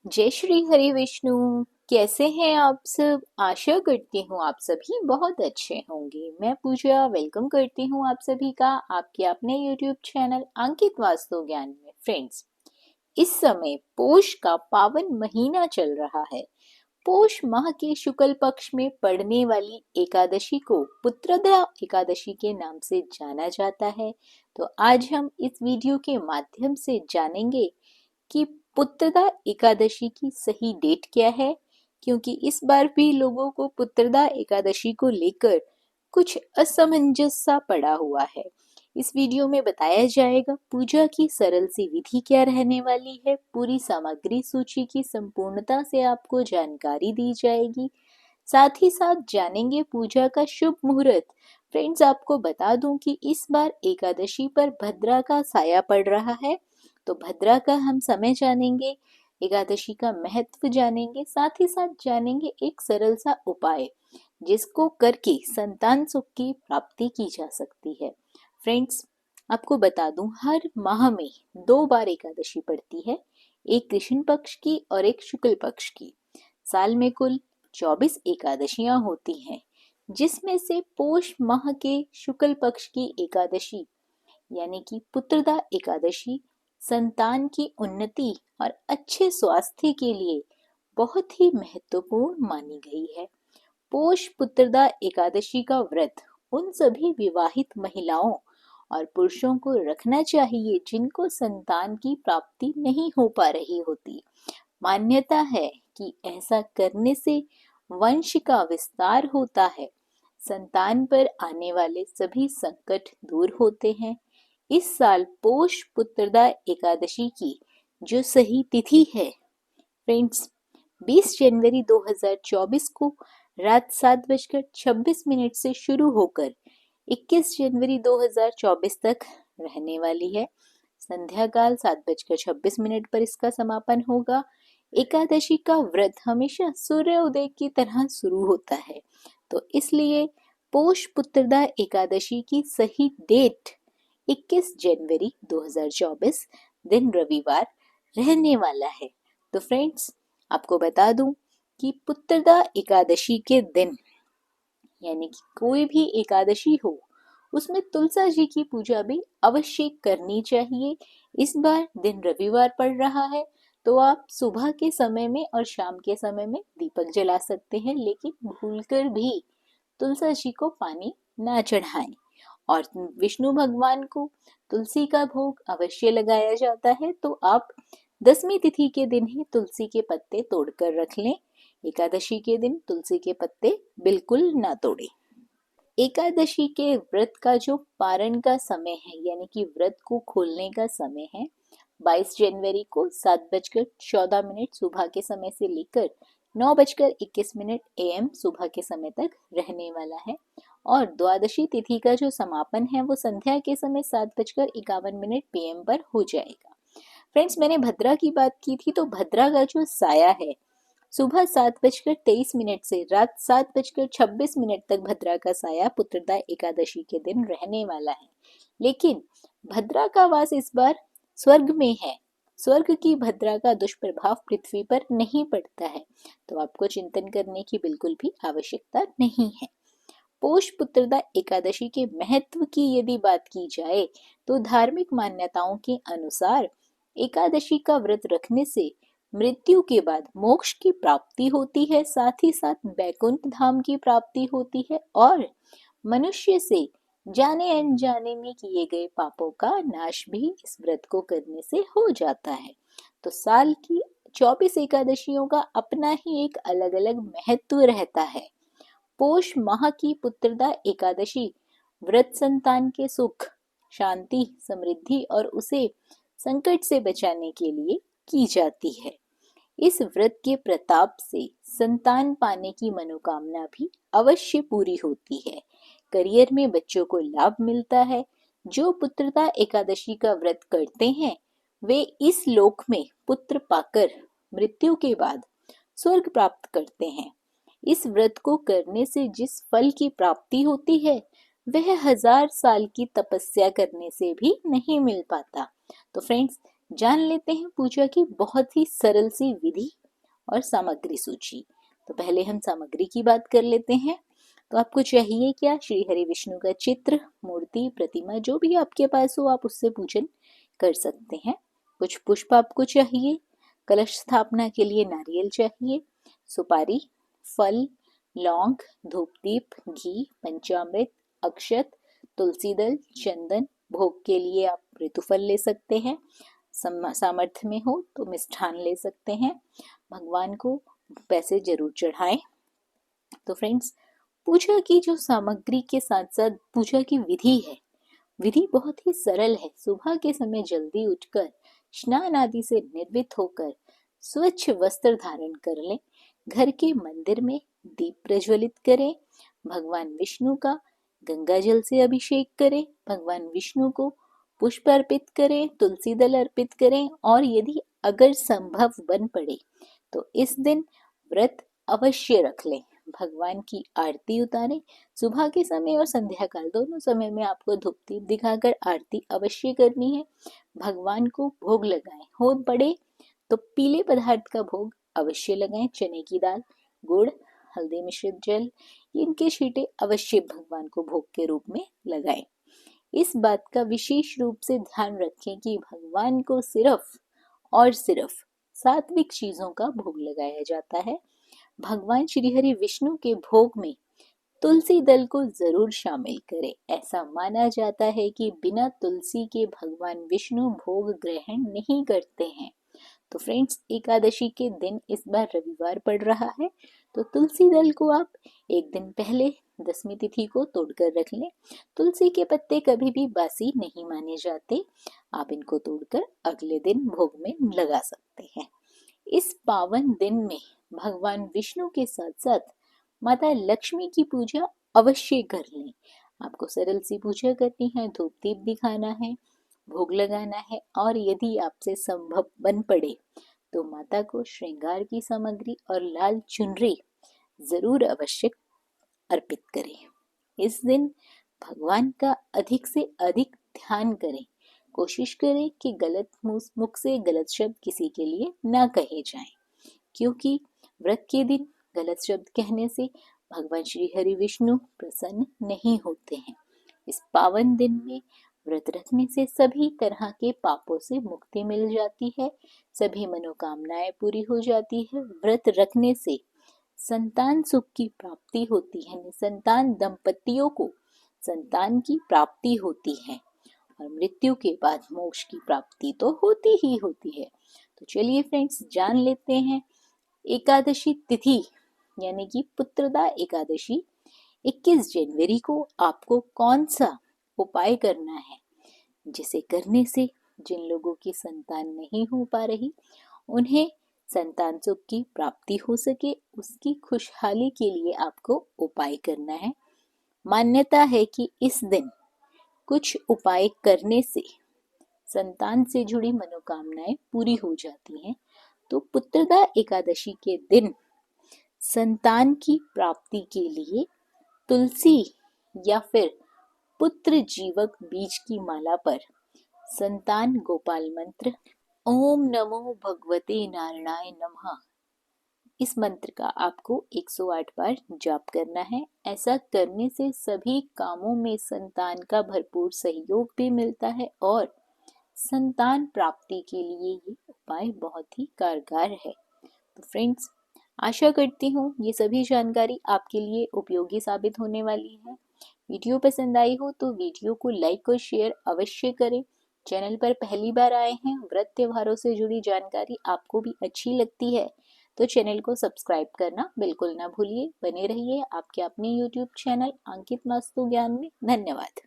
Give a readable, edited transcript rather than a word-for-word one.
जय श्री हरि विष्णु। कैसे हैं आप सब? आशा करती हूँ आप सभी बहुत अच्छे होंगे। मैं पूजा वेलकम करती हूँ आप सभी का आपके अपने YouTube चैनल अंकित वास्तु ज्ञान में। फ्रेंड्स, इस समय पोष का पावन महीना चल रहा है। पोष माह के शुक्ल पक्ष में पड़ने वाली एकादशी को पुत्रदा एकादशी के नाम से जाना जाता है। तो आज हम इस वीडियो के माध्यम से जानेंगे कि पुत्रदा एकादशी की सही डेट क्या है, क्योंकि इस बार भी लोगों को पुत्रदा एकादशी को लेकर कुछ असमंजस सा पड़ा हुआ है। इस वीडियो में बताया जाएगा पूजा की सरल सी विधि क्या रहने वाली है। पूरी सामग्री सूची की संपूर्णता से आपको जानकारी दी जाएगी। साथ ही साथ जानेंगे पूजा का शुभ मुहूर्त। फ्रेंड्स, आपको बता दूं कि इस बार एकादशी पर भद्रा का साया पड़ रहा है, तो भद्रा का हम समय जानेंगे, एकादशी का महत्व जानेंगे, साथ ही साथ जानेंगे एक सरल सा उपाय जिसको करके संतान सुख की प्राप्ति की जा सकती है। फ्रेंड्स, आपको बता दूं हर माह में 2 बार एकादशी पड़ती है, एक कृष्ण पक्ष की और एक शुक्ल पक्ष की। साल में कुल 24 एकादशियां होती हैं, जिसमें से पोष माह के शुक्ल पक्ष की एकादशी यानी कि पुत्रदा एकादशी संतान की उन्नति और अच्छे स्वास्थ्य के लिए बहुत ही महत्वपूर्ण मानी गई है। पोष पुत्रदा एकादशी का व्रत उन सभी विवाहित महिलाओं और पुरुषों को रखना चाहिए जिनको संतान की प्राप्ति नहीं हो पा रही होती। मान्यता है कि ऐसा करने से वंश का विस्तार होता है, संतान पर आने वाले सभी संकट दूर होते हैं। इस साल पोष पुत्रदा एकादशी की जो सही तिथि है फ्रेंड्स, 20 जनवरी 2024 को रात 7:26 से शुरू होकर 21 जनवरी 2024 तक रहने वाली है। संध्या काल 7:26 पर इसका समापन होगा। एकादशी का व्रत हमेशा सूर्य उदय की तरह शुरू होता है, तो इसलिए पोष पुत्रदा एकादशी की सही डेट 21 जनवरी 2024 दिन रविवार रहने वाला है। तो फ्रेंड्स, आपको बता दूं कि पुत्रदा एकादशी के दिन यानी कि कोई भी एकादशी हो उसमें तुलसा जी की पूजा भी अवश्य करनी चाहिए। इस बार दिन रविवार पड़ रहा है, तो आप सुबह के समय में और शाम के समय में दीपक जला सकते हैं, लेकिन भूलकर भी तुलसा जी को पानी ना चढ़ाएं। और विष्णु भगवान को तुलसी का भोग अवश्य लगाया जाता है, तो आप 10वीं तिथि के दिन ही तुलसी के पत्ते तोड़कर रख लें। एकादशी के दिन तुलसी के पत्ते बिल्कुल ना तोड़ें। एकादशी के व्रत का जो पारण का समय है यानी कि व्रत को खोलने का समय है 22 जनवरी को 7:14 सुबह के समय से लेकर 9:21 AM सुबह के समय तक रहने वाला है। और द्वादशी तिथि का जो समापन है वो संध्या के समय 7:51 PM पर हो जाएगा। फ्रेंड्स, मैंने भद्रा की बात की थी, तो भद्रा का जो साया है सुबह 7:23 से रात 7:26 तक भद्रा का साया पुत्रदा एकादशी के दिन रहने वाला है। लेकिन भद्रा का वास इस बार स्वर्ग में है। स्वर्ग की भद्रा का दुष्प्रभाव पृथ्वी पर नहीं पड़ता है, तो आपको चिंतन करने की बिल्कुल भी आवश्यकता नहीं है। पोष पुत्रदा एकादशी के महत्व की यदि बात की जाए तो धार्मिक मान्यताओं के अनुसार एकादशी का व्रत रखने से मृत्यु के बाद मोक्ष की प्राप्ति होती है, साथ ही साथ बैकुंठ धाम की प्राप्ति होती है और मनुष्य से जाने अनजाने में किए गए पापों का नाश भी इस व्रत को करने से हो जाता है। तो साल की 24 एकादशियों का अपना ही एक अलग अलग महत्व रहता है। पोष माह की पुत्रदा एकादशी व्रत संतान के सुख, शांति, समृद्धि और उसे संकट से बचाने के लिए की जाती है। इस व्रत के प्रताप से संतान पाने की मनोकामना भी अवश्य पूरी होती है। करियर में बच्चों को लाभ मिलता है। जो पुत्रदा एकादशी का व्रत करते हैं वे इस लोक में पुत्र पाकर मृत्यु के बाद स्वर्ग प्राप्त करते हैं। इस व्रत को करने से जिस फल की प्राप्ति होती है वह 1000 साल की तपस्या करने से भी नहीं मिल पाता। तो फ्रेंड्स, जान लेते हैं पूजा की बहुत ही सरल सी विधि और सामग्री सूची। तो पहले हम सामग्री की बात कर लेते हैं। तो आपको चाहिए क्या? श्री हरि विष्णु का चित्र, मूर्ति, प्रतिमा, जो भी आपके पास हो आप उससे पूजन कर सकते हैं। कुछ पुष्प आपको चाहिए, कलश स्थापना के लिए नारियल चाहिए, सुपारी, फल, लौंग, धूप दीप, घी, पंचामृत, अक्षत, तुलसी दल, चंदन। भोग के लिए आप ऋतुफल ले सकते हैं, सामर्थ्य में हो तो मिष्ठान ले सकते हैं। भगवान को पैसे जरूर चढ़ाएं। तो फ्रेंड्स, पूजा की जो सामग्री के साथ साथ पूजा की विधि है, विधि बहुत ही सरल है। सुबह के समय जल्दी उठकर स्नान आदि से निर्वित होकर स्वच्छ वस्त्र धारण कर लें, घर के मंदिर में दीप प्रज्वलित करें, भगवान विष्णु का गंगा जल से अभिषेक करें, भगवान विष्णु को पुष्प अर्पित करें, तुलसी दल अर्पित करें और यदि अगर संभव बन पड़े तो इस दिन व्रत अवश्य रख लें। भगवान की आरती उतारें। सुबह के समय और संध्या काल दोनों समय में आपको धूप दीप दिखाकर आरती अवश्य करनी है। भगवान को भोग लगाएं। हो पड़े तो पीले पदार्थ का भोग अवश्य लगाएं। चने की दाल, गुड़, हल्दी मिश्रित जल, इनके छींटे अवश्य भगवान को भोग के रूप में लगाएं। इस बात का विशेष रूप से ध्यान रखें कि भगवान को सिर्फ और सिर्फ सात्विक चीजों का भोग लगाया जाता है। भगवान श्री हरि विष्णु के भोग में तुलसी दल को जरूर शामिल करें। ऐसा माना जाता है कि बिना तुलसी के भगवान विष्णु भोग ग्रहण नहीं करते हैं। तो फ्रेंड्स, एकादशी के दिन इस बार रविवार पड़ रहा है, तो तुलसी दल को आप एक दिन पहले 10वीं तिथि को तोड़कर रख लें। तुलसी के पत्ते कभी भी बासी नहीं माने जाते, आप इनको तोड़कर अगले दिन भोग में लगा सकते हैं। इस पावन दिन में भगवान विष्णु के साथ साथ माता लक्ष्मी की पूजा अवश्य कर लें। आपको सरल सी पूजा करनी है, धूप दीप दिखाना है, भोग लगाना है और यदि आपसे संभव बन पड़े तो माता को श्रृंगार की सामग्री और लाल चुनरी जरूर अवश्य अर्पित करें। इस दिन भगवान का अधिक से अधिक ध्यान करें। कोशिश करें कि गलत मुख से गलत शब्द किसी के लिए ना कहे जाएं, क्योंकि व्रत के दिन गलत शब्द कहने से भगवान श्री हरि विष्णु प्रसन्न नहीं होते हैं। इस पावन दिन में व्रत रखने से सभी तरह के पापों से मुक्ति मिल जाती है, सभी मनोकामनाएं पूरी हो जाती है। व्रत रखने से संतान सुख की प्राप्ति होती है, संतान दंपतियों को संतान की प्राप्ति होती है और मृत्यु के बाद मोक्ष की प्राप्ति तो होती ही होती है। तो चलिए फ्रेंड्स, जान लेते हैं एकादशी तिथि यानी कि पुत्रदा एकादशी 21 जनवरी को आपको कौन सा उपाय करना है, जिसे करने से जिन लोगों की संतान नहीं हो पा रही उन्हें संतान सुख की प्राप्ति हो सके, उसकी खुशहाली के लिए आपको उपाय करना है। मान्यता है कि इस दिन कुछ उपाय करने से संतान से जुड़ी मनोकामनाएं पूरी हो जाती हैं। तो पुत्रदा एकादशी के दिन संतान की प्राप्ति के लिए तुलसी या फिर पुत्र जीवक बीज की माला पर संतान गोपाल मंत्र ओम नमो भगवते नारायणाय नमः, इस मंत्र का आपको 108 बार जाप करना है। ऐसा करने से सभी कामों में संतान का भरपूर सहयोग भी मिलता है और संतान प्राप्ति के लिए ये उपाय बहुत ही कारगर है। तो फ्रेंड्स, आशा करती हूँ ये सभी जानकारी आपके लिए उपयोगी साबित होने वाली है। वीडियो पसंद आई हो तो वीडियो को लाइक और शेयर अवश्य करें। चैनल पर पहली बार आए हैं, व्रत त्योहारों से जुड़ी जानकारी आपको भी अच्छी लगती है तो चैनल को सब्सक्राइब करना बिल्कुल ना भूलिए। बने रहिए आपके अपने YouTube चैनल अंकित वास्तु ज्ञान में। धन्यवाद।